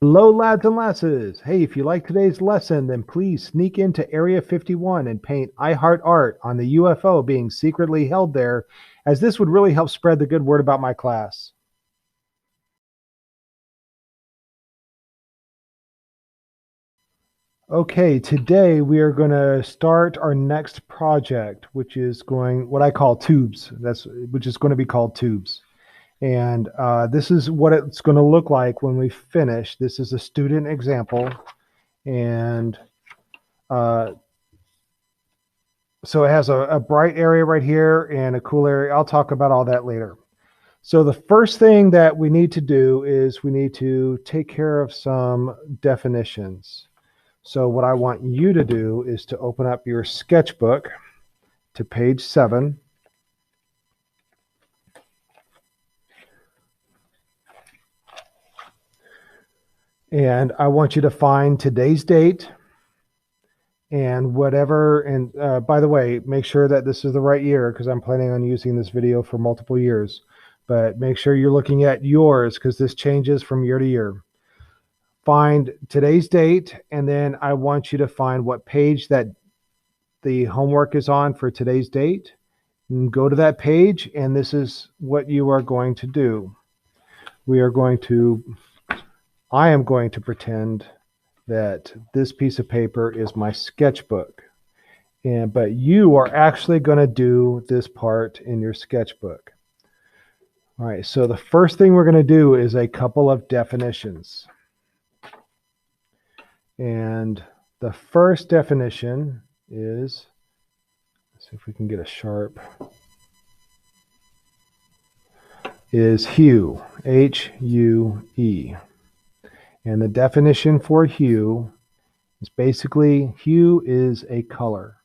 Hello, lads and lasses. Hey, if you like today's lesson, then please sneak into Area 51 and paint I Heart Art on the UFO being secretly held there, as this would really help spread the good word about my class. Okay, today we are going to start our next project, which is what I call tubes. Which is going to be called tubes. And this is what it's going to look like when we finish. This is a student example, and uh, so it has a bright area right here and a cool area. I'll talk about all that later. So the first thing that we need to do is we need to take care of some definitions. So what I want you to do is to open up your sketchbook to page 7. And I want you to find today's date and whatever. And by the way, make sure that this is the right year because I'm planning on using this video for multiple years. But make sure you're looking at yours because this changes from year to year. Find today's date, and then I want you to find what page that the homework is on for today's date. And go to that page, and this is what you are going to do. I am going to pretend that this piece of paper is my sketchbook. But you are actually going to do this part in your sketchbook. All right, so the first thing we're going to do is a couple of definitions. And the first definition is, let's see if we can get a sharp, is hue, H-U-E. And the definition for hue is basically, hue is a color.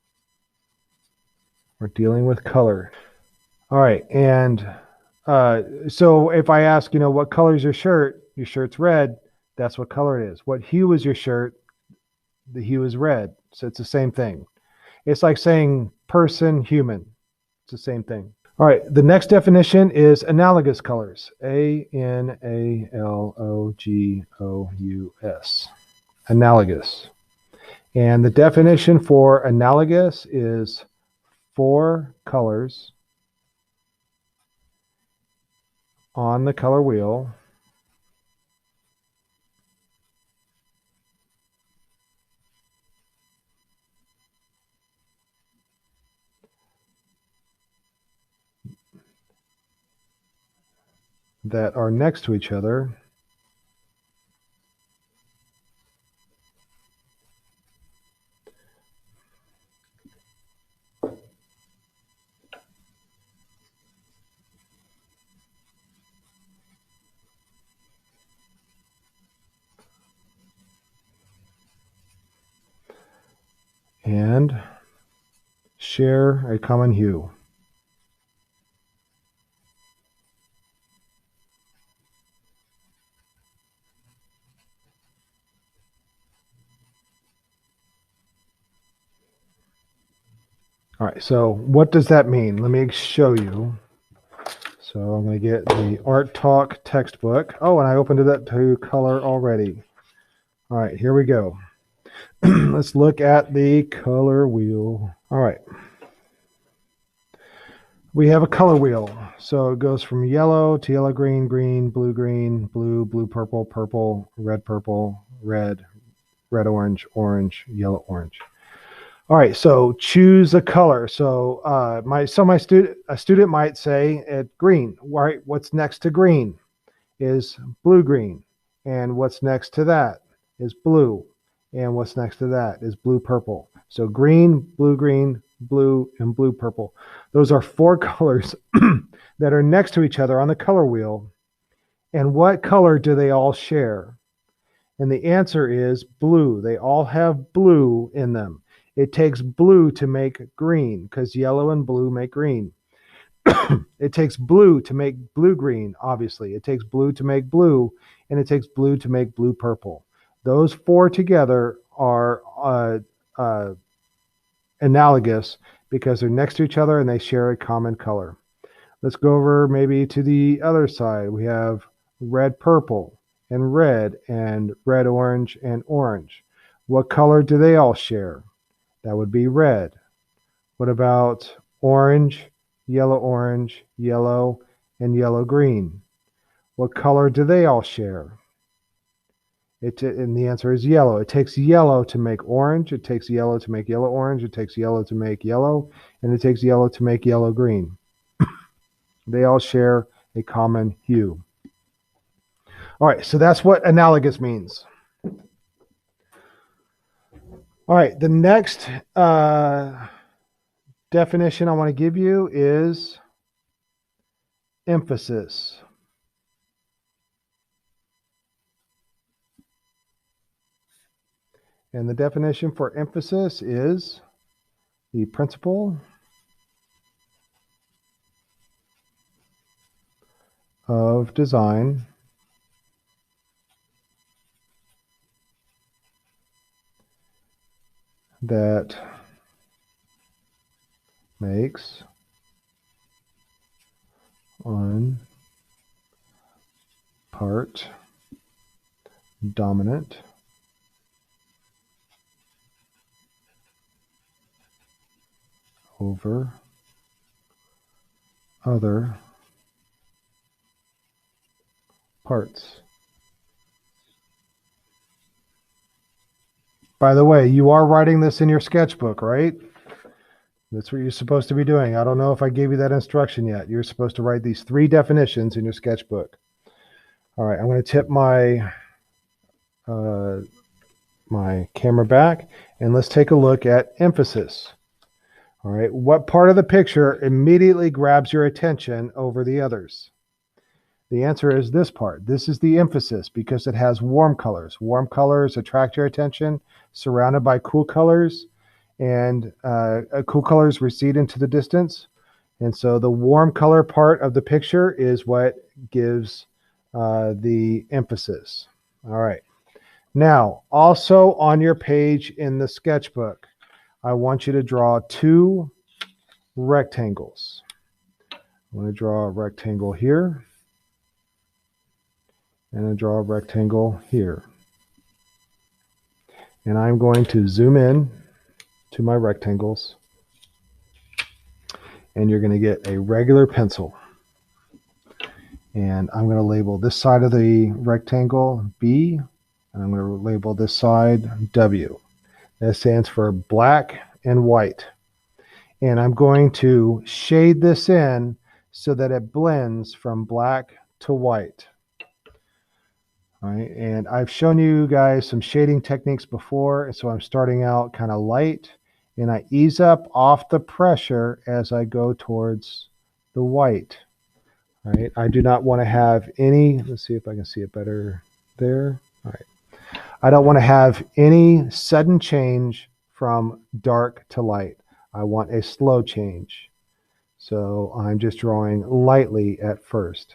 We're dealing with color. All right, and so if I ask, what color is your shirt? Your shirt's red. That's what color it is. What hue is your shirt? The hue is red. So it's the same thing. It's like saying person, human. It's the same thing. All right, the next definition is analogous colors. A-N-A-L-O-G-O-U-S. Analogous. And the definition for analogous is 4 colors on the color wheel that are next to each other and share a common hue. All right, so what does that mean? Let me show you. So I'm going to get the Art Talk textbook. Oh, and I opened it up to color already. All right, here we go. Let's look at the color wheel. All right. We have a color wheel. So it goes from yellow to yellow, green, green, blue, blue, purple, purple, red, red, orange, orange, yellow, orange. All right, so choose a color. So a student might say green. Right, what's next to green is blue green, and what's next to that is blue, and what's next to that is blue purple. So green, blue, and blue purple. Those are 4 colors that are next to each other on the color wheel. And what color do they all share? And the answer is blue. They all have blue in them. It takes blue to make green because yellow and blue make green. It takes blue to make blue green, obviously. It takes blue to make blue, and it takes blue to make blue purple. Those 4 together are analogous because they're next to each other and they share a common color. Let's go over maybe to the other side. We have red purple and red orange and orange. What color do they all share? That would be red. What about orange, yellow, and yellow green? What color do they all share? And the answer is yellow. It takes yellow to make orange. It takes yellow to make yellow orange. It takes yellow to make yellow. And it takes yellow to make yellow green. They all share a common hue. All right, so that's what analogous means. All right, the next definition I want to give you is emphasis. And the definition for emphasis is the principle of design that makes one part dominant over other parts. By the way, you are writing this in your sketchbook, right? That's what you're supposed to be doing. I don't know if I gave you that instruction yet. You're supposed to write these 3 definitions in your sketchbook. All right, I'm going to tip my my camera back, and let's take a look at emphasis. All right, what part of the picture immediately grabs your attention over the others? The answer is this part. This is the emphasis because it has warm colors. Warm colors attract your attention, surrounded by cool colors, and cool colors recede into the distance. And so the warm color part of the picture is what gives the emphasis. All right. Now, also on your page in the sketchbook, I want you to draw 2 rectangles. I'm going to draw a rectangle here, and I draw a rectangle here. And I'm going to zoom in to my rectangles, and you're going to get a regular pencil. And I'm going to label this side of the rectangle B, and I'm going to label this side W. That stands for black and white. And I'm going to shade this in so that it blends from black to white. All right, and I've shown you guys some shading techniques before, and so I'm starting out kind of light, and I ease up off the pressure as I go towards the white. All right, I do not want to have any, let's see if I can see it better there. All right, I don't want to have any sudden change from dark to light. I want a slow change. So I'm just drawing lightly at first.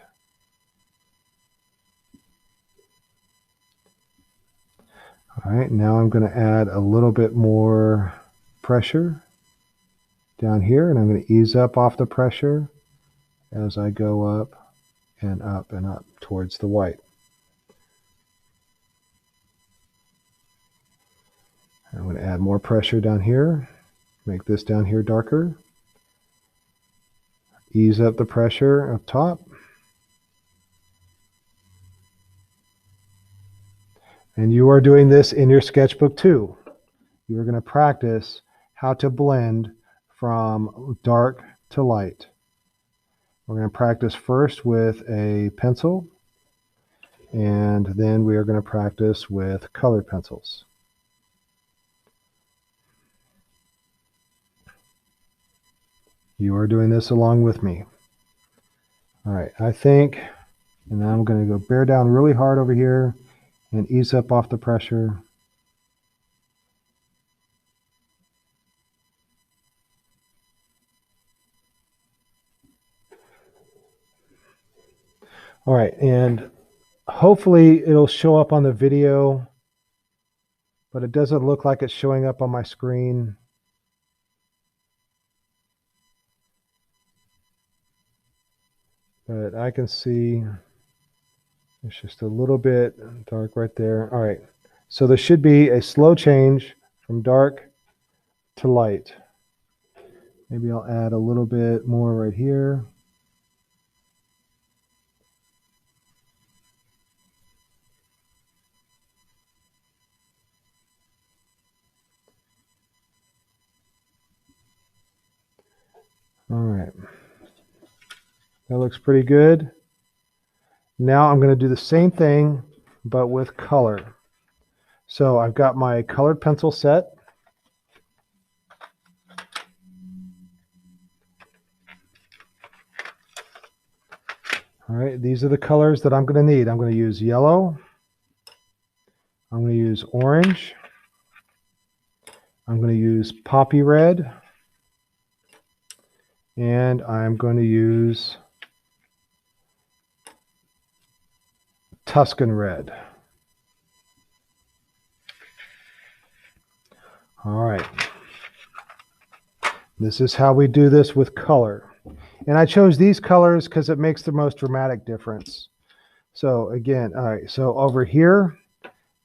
All right, now I'm going to add a little bit more pressure down here, and I'm going to ease up off the pressure as I go up and up and up towards the white. I'm going to add more pressure down here, make this down here darker, ease up the pressure up top, and you are doing this in your sketchbook too. You are going to practice how to blend from dark to light. We're going to practice first with a pencil, and then we are going to practice with colored pencils. You are doing this along with me. All right, I think, and now I'm going to go bear down really hard over here and ease up off the pressure. All right, and hopefully it'll show up on the video, but it doesn't look like it's showing up on my screen. But I can see It's just a little bit dark right there. All right. So there should be a slow change from dark to light. Maybe I'll add a little bit more right here. All right. That looks pretty good. Now I'm going to do the same thing, but with color. So I've got my colored pencil set. All right, these are the colors that I'm going to need. I'm going to use yellow. I'm going to use orange. I'm going to use poppy red. And I'm going to use Tuscan red. All right. This is how we do this with color. And I chose these colors because it makes the most dramatic difference. So again, all right, so over here,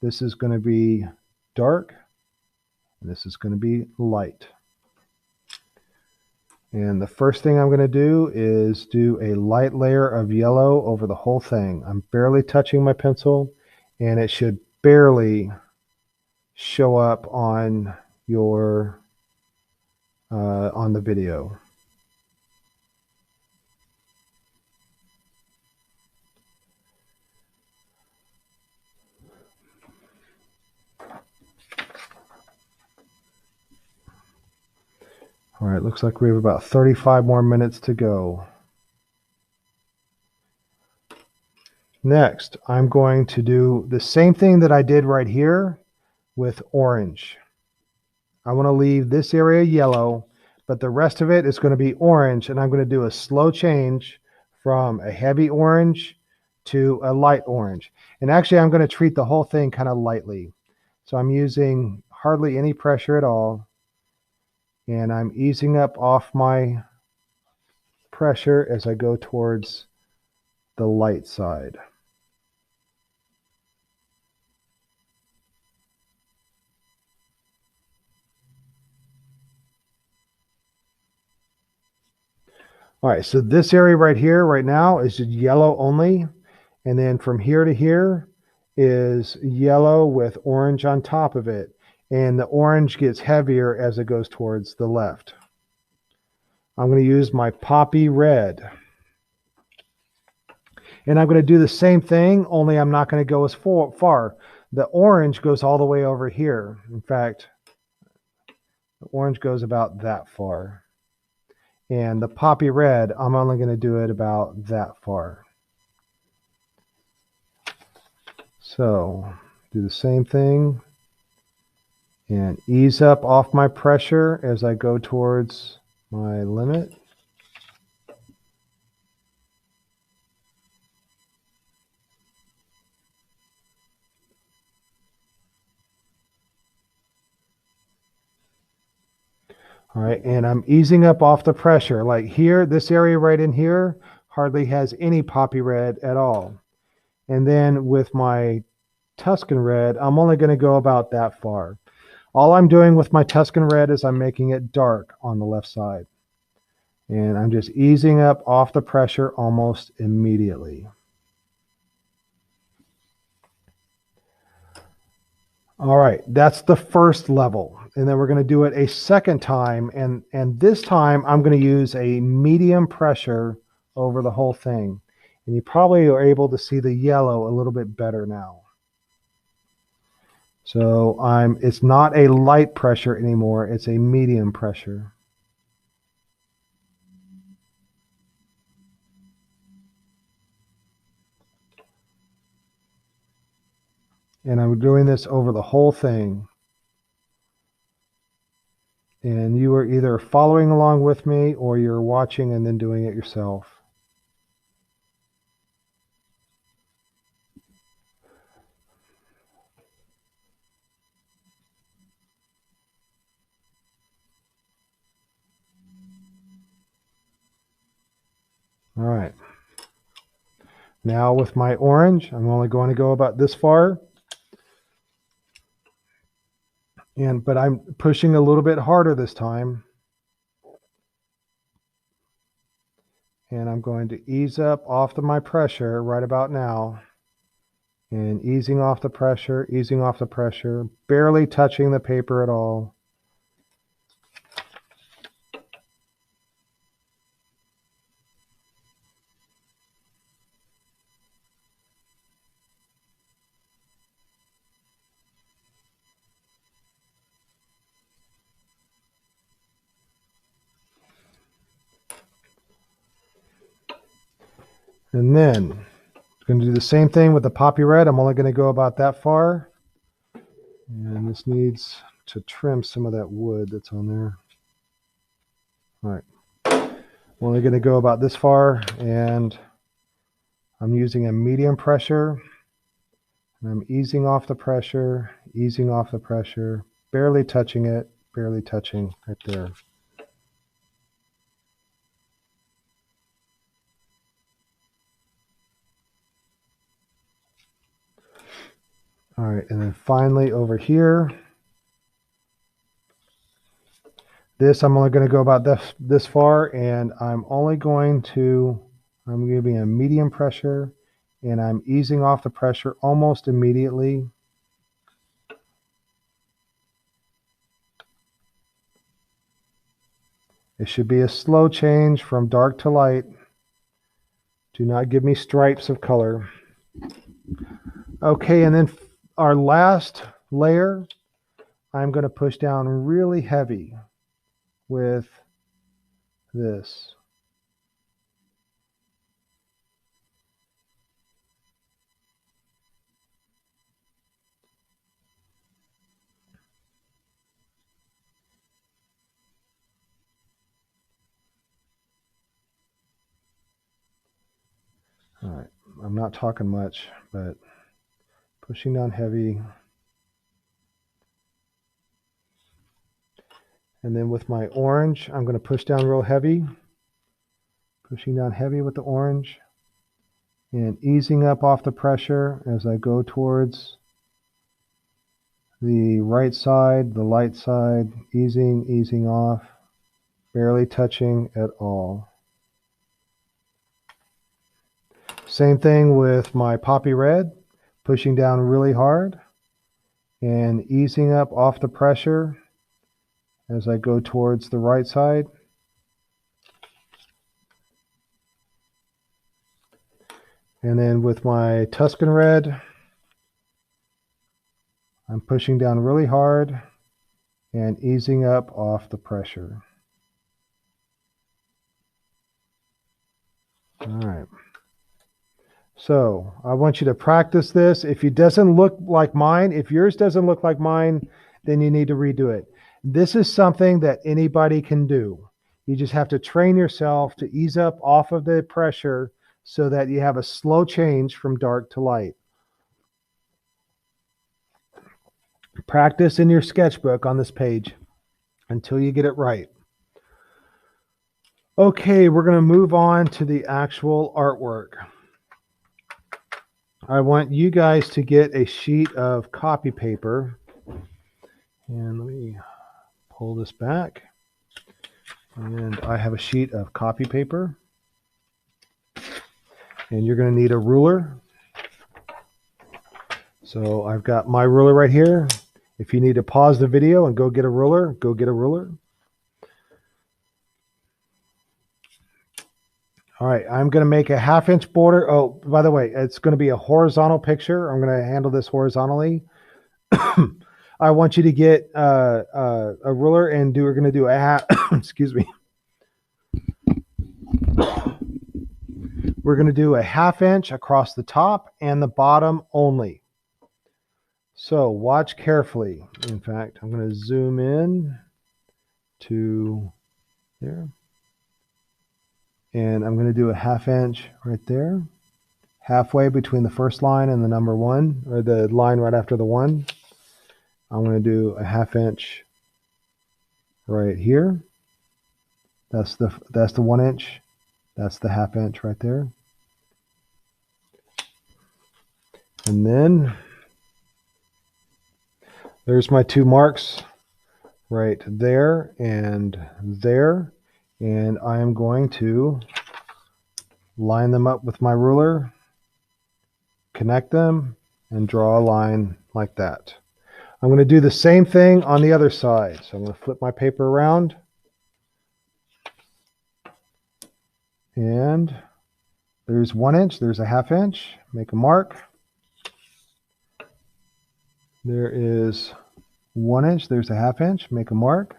this is going to be dark, and this is going to be light. And the first thing I'm going to do is do a light layer of yellow over the whole thing. I'm barely touching my pencil, and it should barely show up on your on the video. All right, looks like we have about 35 more minutes to go. Next, I'm going to do the same thing that I did right here with orange. I want to leave this area yellow, but the rest of it is going to be orange, and I'm going to do a slow change from a heavy orange to a light orange. And actually, I'm going to treat the whole thing kind of lightly. So I'm using hardly any pressure at all, and I'm easing up off my pressure as I go towards the light side. All right, so this area right here, right now, is just yellow only. And then from here to here is yellow with orange on top of it. And the orange gets heavier as it goes towards the left. I'm going to use my poppy red. And I'm going to do the same thing, only I'm not going to go as far. The orange goes all the way over here. In fact, the orange goes about that far. And the poppy red, I'm only going to do it about that far. So do the same thing and ease up off my pressure as I go towards my limit. All right, and I'm easing up off the pressure. Like here, this area right in here hardly has any poppy red at all. And then with my Tuscan red, I'm only going to go about that far. All I'm doing with my Tuscan red is I'm making it dark on the left side. And I'm just easing up off the pressure almost immediately. All right, that's the first level. And then we're going to do it a second time. And this time I'm going to use a medium pressure over the whole thing. And you probably are able to see the yellow a little bit better now. So it's not a light pressure anymore, it's a medium pressure. And I'm doing this over the whole thing. And you are either following along with me or you're watching and then doing it yourself. All right. Now with my orange, I'm only going to go about this far. But I'm pushing a little bit harder this time. And I'm going to ease up off my pressure right about now. And easing off the pressure, barely touching the paper at all. And then I'm going to do the same thing with the poppy red. I'm only going to go about that far. And this needs to trim some of that wood that's on there. All right. I'm only going to go about this far, and I'm using a medium pressure. And I'm easing off the pressure, barely touching it, barely touching right there. All right, and then finally over here, this I'm only going to go about this far, and I'm giving a medium pressure, and I'm easing off the pressure almost immediately. It should be a slow change from dark to light. Do not give me stripes of color. Okay, and then our last layer, I'm going to push down really heavy with this. All right, I'm not talking much, but pushing down heavy. And then with my orange, I'm going to push down real heavy. Pushing down heavy with the orange. And easing up off the pressure as I go towards the right side, the light side. Easing off. Barely touching at all. Same thing with my poppy red. Pushing down really hard. And easing up off the pressure as I go towards the right side. And then with my Tuscan red, I'm pushing down really hard and easing up off the pressure. All right. So I want you to practice this. If it doesn't look like mine, if yours doesn't look like mine, then you need to redo it. This is something that anybody can do. You just have to train yourself to ease up off of the pressure so that you have a slow change from dark to light. Practice in your sketchbook on this page until you get it right. Okay, we're going to move on to the actual artwork. I want you guys to get a sheet of copy paper. And let me pull this back. And I have a sheet of copy paper. And you're going to need a ruler. So I've got my ruler right here. If you need to pause the video and go get a ruler, go get a ruler. All right, I'm going to make a 1/2-inch border. Oh, by the way, it's going to be a horizontal picture. I'm going to handle this horizontally. I want you to get a ruler and we're going to do a half. Excuse me. We're going to do a 1/2 inch across the top and the bottom only. So watch carefully. In fact, I'm going to zoom in to there. And I'm going to do a 1/2 inch right there, halfway between the first line and the number 1, or the line right after the 1. I'm going to do a 1/2 inch right here. That's the 1 inch. That's the 1/2 inch right there. And then there's my 2 marks right there and there. And I am going to line them up with my ruler, connect them, and draw a line like that. I'm going to do the same thing on the other side. So I'm going to flip my paper around. And there's 1 inch, there's a 1/2 inch, make a mark. There is 1 inch, there's a 1/2 inch, make a mark.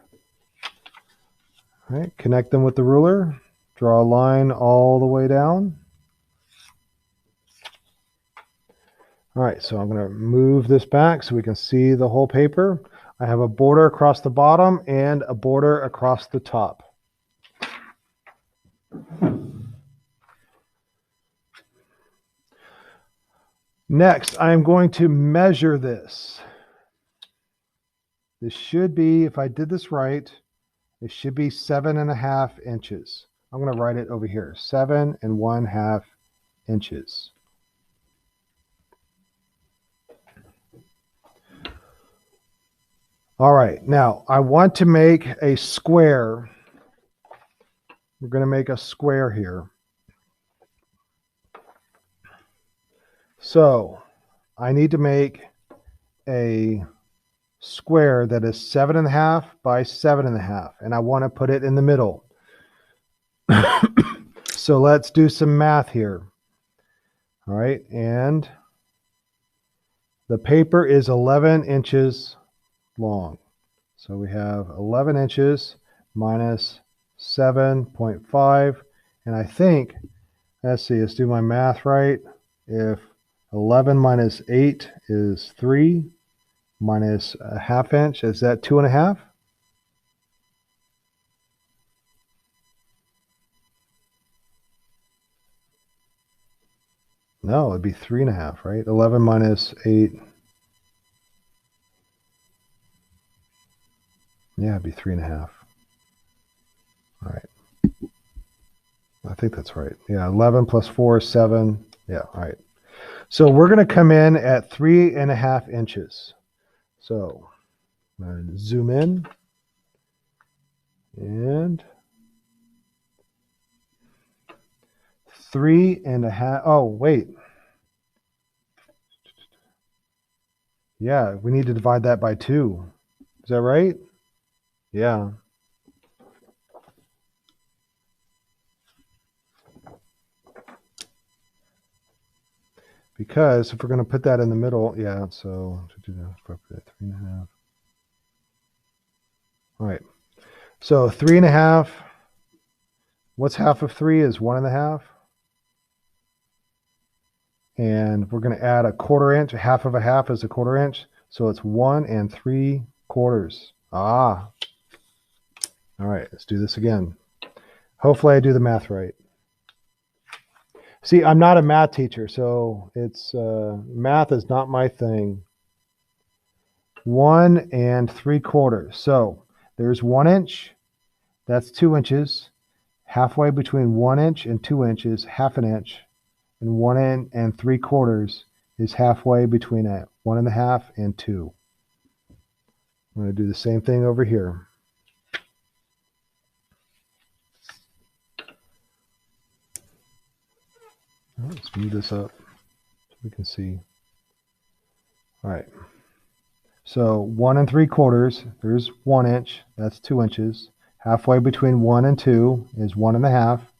All right, connect them with the ruler, draw a line all the way down. All right, so I'm going to move this back so we can see the whole paper. I have a border across the bottom and a border across the top. Next, I'm going to measure this. This should be, if I did this right, it should be 7.5 inches. I'm going to write it over here, 7.5 inches. All right, now I want to make a square. We're going to make a square here. So I need to make a square that is 7.5 by 7.5, and I want to put it in the middle. So let's do some math here. All right, and the paper is 11 inches long. So we have 11 inches minus 7.5, and I think, let's see, let's do my math right. If 11 minus 8 is 3, minus a 1/2 inch, is that 2.5? No, it'd be 3.5, right? 11 minus 8. Yeah, it'd be 3.5. All right. I think that's right. Yeah, 11 plus 4 is 7. Yeah, all right. So we're going to come in at 3.5 inches. So I'm going to zoom in. And 3.5. Oh, wait. Yeah, we need to divide that by 2. Is that right? Yeah. Because if we're going to put that in the middle, yeah, so to do that, 3.5. All right. So 3.5. What's half of 3 is 1.5. And we're going to add a 1/4 inch. Half of a half is a 1/4 inch. So it's 1 3/4. Ah. All right, let's do this again. Hopefully I do the math right. See, I'm not a math teacher, so it's math is not my thing. 1 3/4. So there's 1 inch. That's 2 inches. Halfway between 1 inch and 2 inches, 1/2 inch. And 1 3/4 is halfway between a 1.5 and 2. I'm going to do the same thing over here. Let's move this up so we can see. All right. So 1 3/4, there's 1 inch, that's 2 inches. Halfway between 1 and 2 is 1.5.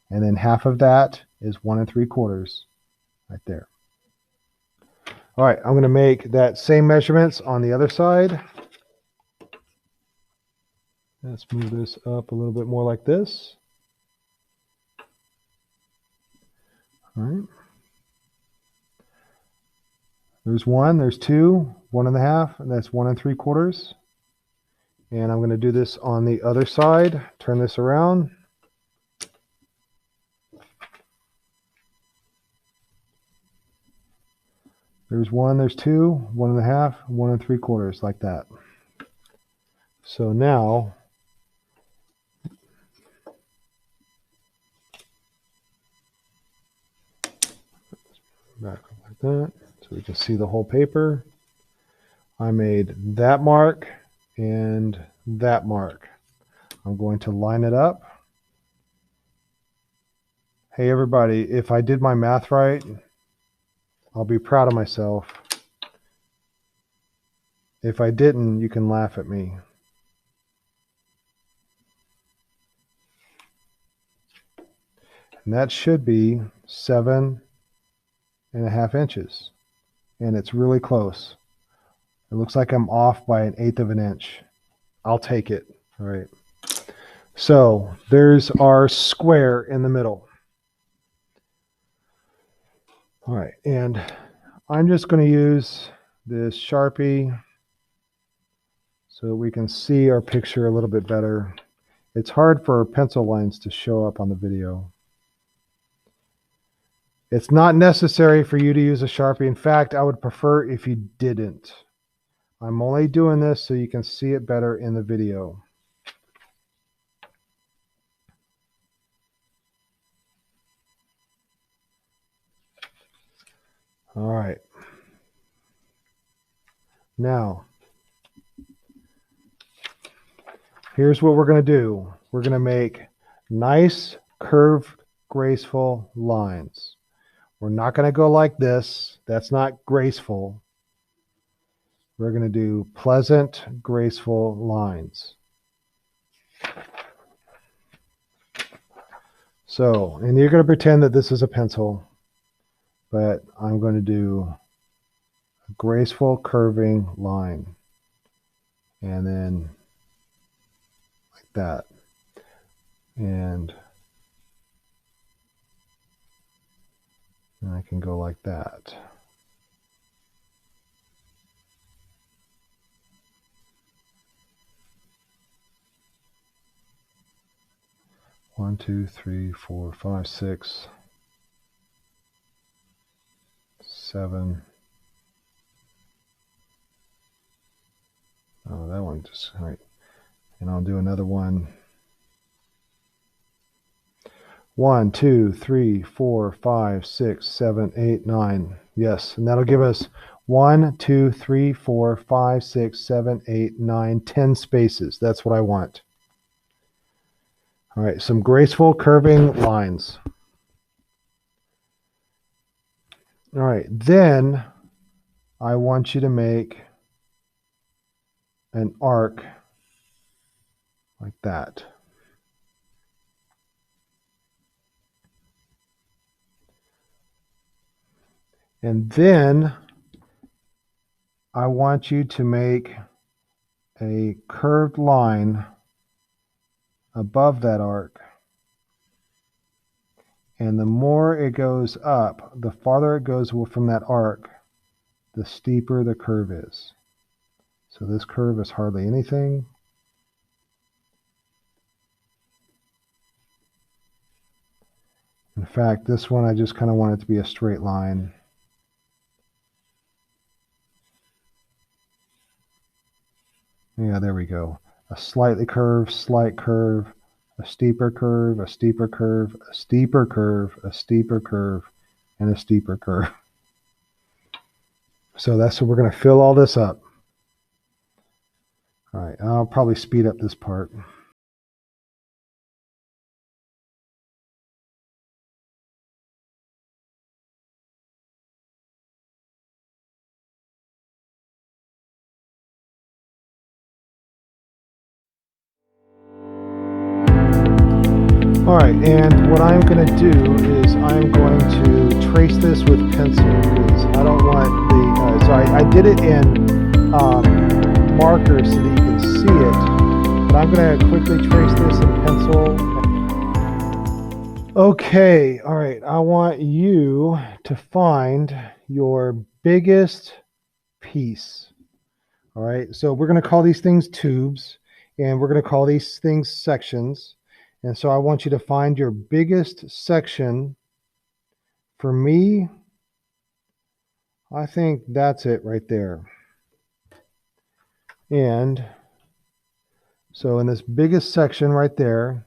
And then half of that is 1 3/4 right there. All right, I'm going to make that same measurements on the other side. Let's move this up a little bit more like this. All right. There's 1, there's 2, 1.5, and that's 1 3/4. And I'm going to do this on the other side. Turn this around. There's 1, there's 2, 1.5, 1 3/4, like that. So now, back up like that. So So we can see the whole paper. I made that mark and that mark. I'm going to line it up. Hey everybody, if I did my math right, I'll be proud of myself. If I didn't, you can laugh at me. And that should be 7.5 inches. And it's really close. It looks like I'm off by 1/8 of an inch. I'll take it. All right. So there's our square in the middle. All right. And I'm just going to use this Sharpie so we can see our picture a little bit better. It's hard for pencil lines to show up on the video. It's not necessary for you to use a Sharpie. In fact, I would prefer if you didn't. I'm only doing this so you can see it better in the video. All right. Now, here's what we're going to do. We're going to make nice, curved, graceful lines. We're not going to go like this. That's not graceful. We're going to do pleasant, graceful lines. So, and you're going to pretend that this is a pencil, but I'm going to do a graceful curving line. And then like that. And I can go like that. One, two, three, four, five, 6, 7. Oh, that one just right. And I'll do another one. 1, 2, 3, 4, 5, 6, 7, 8, 9. Yes, and that'll give us 1, 2, 3, 4, 5, 6, 7, 8, 9, 10 spaces. That's what I want. All right, some graceful curving lines. All right, then I want you to make an arc like that. And then I want you to make a curved line above that arc. And the more it goes up, the farther it goes from that arc, the steeper the curve is. So this curve is hardly anything. In fact, this one I just kind of want it to be a straight line. Yeah, there we go. A slightly curved, slight curve, a steeper curve, a steeper curve, a steeper curve, a steeper curve, and a steeper curve. So that's what we're going to fill all this up. All right, I'll probably speed up this part. All right, and what I'm going to do is I'm going to trace this with pencil because I don't want the, so I did it in marker so that you can see it, but I'm going to quickly trace this in pencil. Okay, all right, I want you to find your biggest piece. All right, so we're going to call these things tubes, and we're going to call these things sections. And so I want you to find your biggest section. For me, I think that's it right there. And so in this biggest section right there,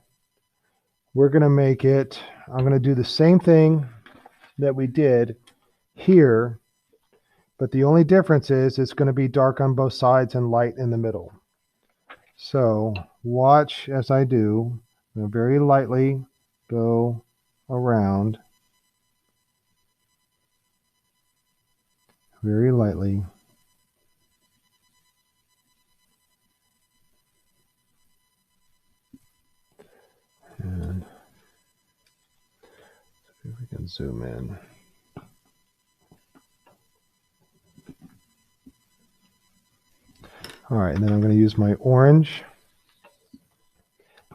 we're going to make it, I'm going to do the same thing that we did here, But the only difference is it's going to be dark on both sides and light in the middle. So watch as I do. I'm going to very lightly go around. Very lightly. And see if we can zoom in. All right, and then I'm going to use my orange.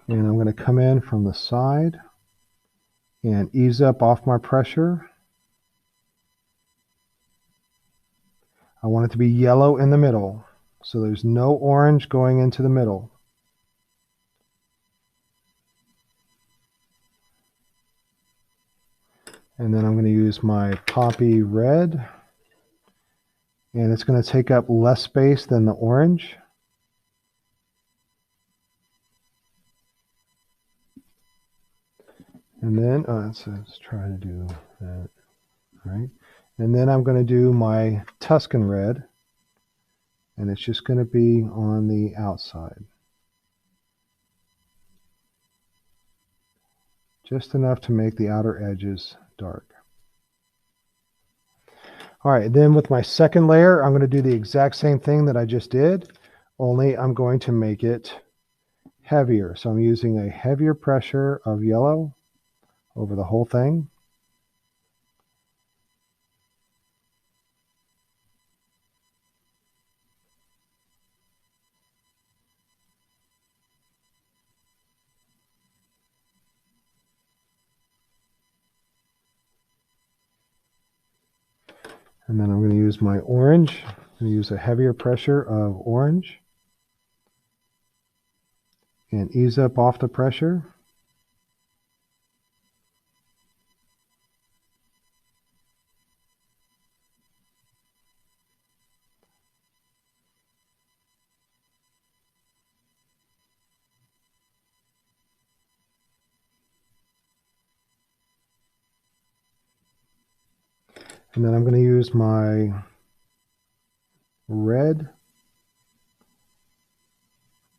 And I'm going to come in from the side and ease up off my pressure. I want it to be yellow in the middle, so there's no orange going into the middle. And then I'm going to use my poppy red, and it's going to take up less space than the orange. And then let's try to do that. All right. And then I'm going to do my Tuscan red, and it's just going to be on the outside. Just enough to make the outer edges dark. All right, then with my second layer, I'm going to do the exact same thing that I just did, only I'm going to make it heavier. So I'm using a heavier pressure of yellow over the whole thing. And then I'm going to use my orange. I'm going to use a heavier pressure of orange and ease up off the pressure. And then I'm going to use my red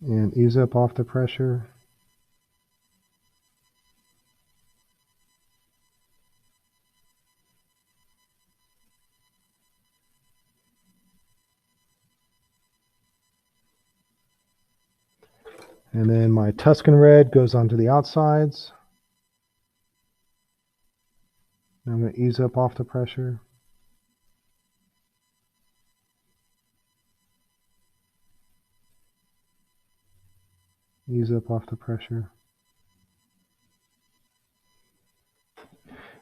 and ease up off the pressure. And then my Tuscan red goes onto the outsides. I'm going to ease up off the pressure. Ease up off the pressure.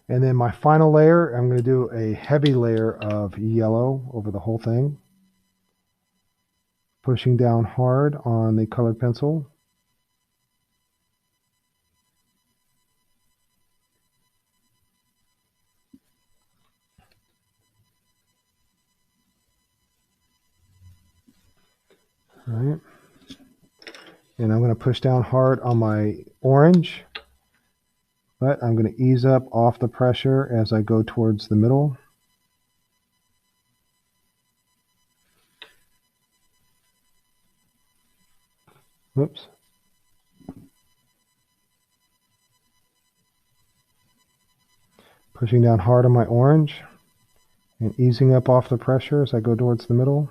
And then my final layer, I'm going to do a heavy layer of yellow over the whole thing. Pushing down hard on the colored pencil. All right. And I'm going to push down hard on my orange, but I'm going to ease up off the pressure as I go towards the middle. Whoops. Pushing down hard on my orange and easing up off the pressure as I go towards the middle.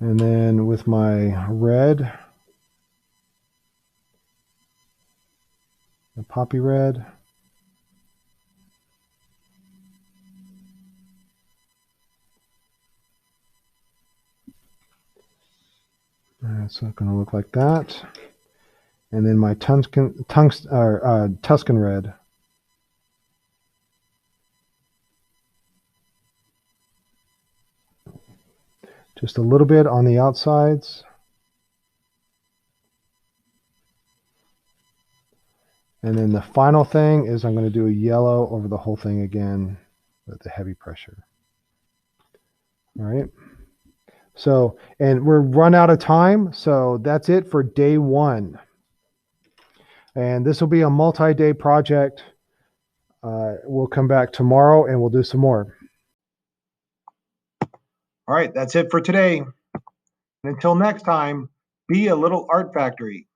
And then with my red, the poppy red, it's not going to look like that. And then my Tuscan red. Just a little bit on the outsides. And then the final thing is I'm going to do a yellow over the whole thing again with the heavy pressure. All right. So, and we're run out of time. So that's it for day one. And this will be a multi-day project. We'll come back tomorrow and we'll do some more. All right, that's it for today. And until next time, be a little art factory.